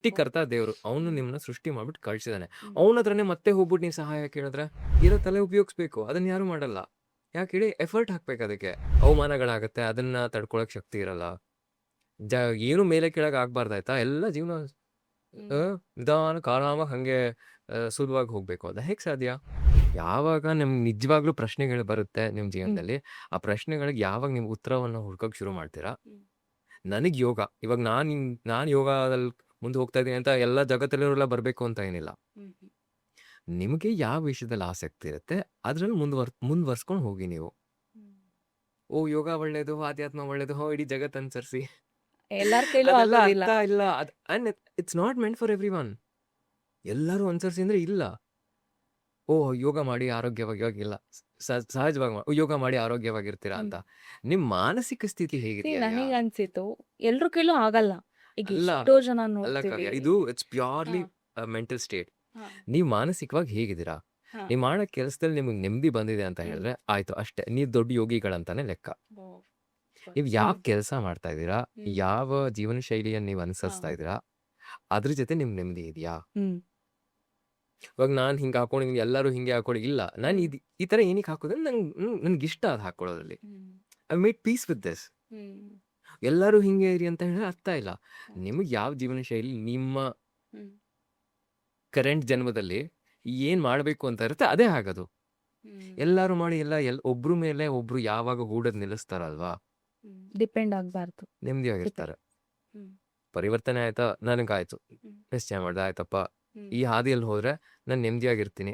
ಸೃಷ್ಟಿಕರ್ತ ದೇವ್ರು. ಅವನು ಹ್ಮ್. ನಿಮ್ಮನ್ನ ಸೃಷ್ಟಿ ಮಾಡ್ಬಿಟ್ಟು ಕಳ್ಸಿದಾನೆ. ಹ್ಮ್. ಅವನ ಹತ್ರನೇ ಮತ್ತೆ ಹೋಗ್ಬಿಟ್ಟು ನೀವು ಸಹಾಯ ಕೇಳಿದ್ರೆ ಇರೋ ತಲೆ ಉಪಯೋಗಿಸ್ಬೇಕು. ಅದನ್ನ ಯಾರು ಮಾಡಲ್ಲ. ಯಾಕೆ ಹೇಳಿ? ಎಫರ್ಟ್ ಹಾಕ್ಬೇಕು ಅದಕ್ಕೆ. ಅವಮಾನಗಳಾಗತ್ತೆ. ಅದನ್ನ ತಡ್ಕೊಳಕ್ ಶಕ್ತಿ ಇರಲ್ಲ. ಜ ಏನು ಮೇಲೆ ಕೆಳಗೆ ಆಗ್ಬಾರ್ದಾಯ್ತಾ? ಎಲ್ಲ ಜೀವನ ಹ್ಮ್. ನಿಧಾನಕ್ಕೆ ಆರಾಮಾಗಿ ಹಂಗೆ ಸುಲಭವಾಗಿ ಹೋಗ್ಬೇಕು. ಅದು ಹೇಗೆ ಸಾಧ್ಯ? ಯಾವಾಗ ನಿಮ್ಗೆ ನಿಜವಾಗ್ಲೂ ಪ್ರಶ್ನೆಗಳು ಬರುತ್ತೆ ನಿಮ್ಮ ಹ್ಮ್. ಜೀವನದಲ್ಲಿ, ಆ ಪ್ರಶ್ನೆಗಳಿಗೆ ಯಾವಾಗ ನೀವು ಉತ್ತರವನ್ನು ಹುಡ್ಕೋಕ್ ಶುರು ಮಾಡ್ತೀರಾ, ಹ್ಮ್. ನನಗೆ ಯೋಗ ಇವಾಗ ನಾನು ಯೋಗದಲ್ಲಿ ಮುಂದೆ ಹೋಗ್ತಾ ಇದ್ದೀನಿ ಅಂತ ಎಲ್ಲ ಜಗತ್ತಲ್ಲಿರೋರೆಲ್ಲ ಬರಬೇಕು ಅಂತ ಏನಿಲ್ಲ. ಹ್ಮ್. ಹ್ಮ್. ನಿಮಗೆ ಯಾವ ವಿಷಯದಲ್ಲಿ ಆಸಕ್ತಿ ಇರುತ್ತೆ ಅದ್ರಲ್ಲಿ ಮುಂದುವರ್ಸ್ಕೊಂಡು ಹೋಗಿ ನೀವು. ಹ್ಮ್. ಓ ಯೋಗ ಒಳ್ಳೇದು, ಆಧ್ಯಾತ್ಮ ಒಳ್ಳೇದು, ಹೋ ಇಡೀ ಜಗತ್ ಅನುಸರಿಸಿ. ಎಲ್ಲಾರ್ ಕೈಲೂ ಅದೆಲ್ಲ ಆಗೋದಿಲ್ಲ. ಅರ್ಥ ಇಲ್ಲ. And it's not meant for every one. ಎಲ್ಲರೂ ಅನುಸರಿಸಿ ಅಂದ್ರೆ ಇಲ್ಲ. ಓ ಯೋಗ ಮಾಡಿ ಆರೋಗ್ಯವಾಗಿಲ್ಲ. ಸಹಜವಾಗಿ ಯೋಗ ಮಾಡಿ ಆರೋಗ್ಯವಾಗಿರ್ತೀರಾ ಹ್ಮ್. ಅಂತ. ನಿಮ್ಮ ಮಾನಸಿಕ ಸ್ಥಿತಿ ಹೇಗಿದೆಯಾ? ನನಗೆ ಅನ್ಸಿತ್ತು ಎಲ್ರ ಕೈಲೂ ಆಗಲ್ಲ. ಈಗ ಅಲ್ಲ ಎಷ್ಟೋ ಜನ ಅಲ್ಲ ನೋಡ್ತೀವಿ. ಕಾವ್ಯ, ಇದು ಇಟ್ಸ್ ಪ್ಯೂರ್ಲಿ ಹಾ. Mental state. ಹಾ. ನೀವು ಮಾನಸಿಕವಾಗಿ ಹೇಗಿದ್ದೀರಾ? ಹಾ. ನೀವು ಮಾಡೋ ಕೆಲಸದಲ್ಲಿ ನಿಮಗೆ ನೆಮ್ಮದಿ ಬಂದಿದೆ ಅಂತ ಹ್ಮ್. ಹೇಳಿದ್ರೆ ಆಯ್ತು ಅಷ್ಟೇ. ನೀವು ದೊಡ್ಡ ಯೋಗಿಗಳಂತಾನೆ ಲೆಕ್ಕ. ಓ. ನೀವು ಯಾವ ಹ್ಮ್. ಕೆಲಸ ಮಾಡ್ತಾ ಇದ್ದೀರಾ, ಹ್ಮ್. ಯಾವ ಜೀವನ ಶೈಲಿಯನ್ನು ನೀವು ಹಾ. ಅನುಸರಿಸ್ತಾ ಇದ್ದೀರಾ, ಅದ್ರ ಜೊತೆ ನಿಮ್ಗೆ ನೆಮ್ಮದಿ ಇದೆಯಾ? ಹ್ಮ್. ಇವಾಗ ನಾನು ಹಿಂಗೆ ಹಾಕೊಂಡಿದ್ದೀನಿ, ಎಲ್ಲರೂ ಹಿಂಗೆ ಹಾಕೊಳ್ಳಿ ಇಲ್ಲ. ನಾನು ಹ್ಮ್. ಈ ಥರ ಏನಕ್ಕೆ ಹಾಕೋದಂದ್ರೆ ನನ್ಗೆ ಇಷ್ಟ ಅದು ಹಾಕೊಳ್ಳೋದ್ರಲ್ಲಿ. Hmm. I made peace with this. Hmm. ಎಲ್ಲರೂ ಹಿಂಗೆ ಇರಿ ಅಂತ ಹೇಳಿದ್ರೆ ಅರ್ಥ ಇಲ್ಲ. ಹೌದು. ನಿಮಗೆ ಯಾವ ಜೀವನ ಶೈಲಿ ನಿಮ್ಮ ಹ್ಮ್. ಕರೆಂಟ್ ಜನ್ಮದಲ್ಲಿ ಏನು ಮಾಡಬೇಕು ಅಂತ ಇರುತ್ತೆ ಅದೇ ಆಗೋದು. ಹ್ಮ್. ಎಲ್ಲರೂ ಮಾಡಿ ಒಬ್ರು ಮೇಲೆ ಒಬ್ರು ಯಾವಾಗ ಹೂಡೋದು ನಿಲ್ಲಿಸ್ತಾರಲ್ವಾ, ಹ್ಮ್. ಡಿಪೆಂಡ್ ಆಗ್ಬಾರ್ದು. ನೆಮ್ಮದಿಯಾಗಿರ್ತಾರೆ. ಹ್ಮ್. ಪರಿವರ್ತನೆ ಆಯ್ತಾ? ನನಗಾಯ್ತು. ಹ್ಮ್. ನಿಶ್ಚಯ ಮಾಡ್ದೆ ಆಯ್ತಪ್ಪ, ಹ್ಮ್. ಈ ಹಾದಿಯಲ್ಲಿ ಹೋದ್ರೆ ನಾನು ನೆಮ್ಮದಿಯಾಗಿರ್ತೀನಿ.